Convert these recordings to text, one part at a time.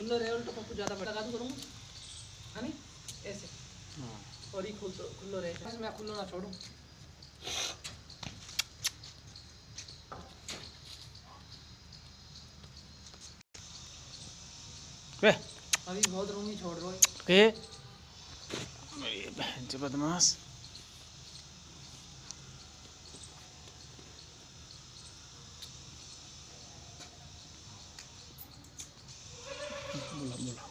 खुल्लो रहे उल्टा पप्पू ज़्यादा लगा दूँ करूँगा है नहीं ऐसे और ही खुल्लो रहे बस मैं खुल्लो ना छोड़ूँ। अभी बहुत रूमी छोड़ रहा है के मेरी बहन से बदमाश। बोला बोला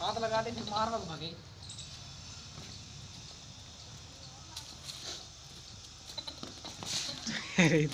हाथ लगा दे फिर मार मत भागे। अरे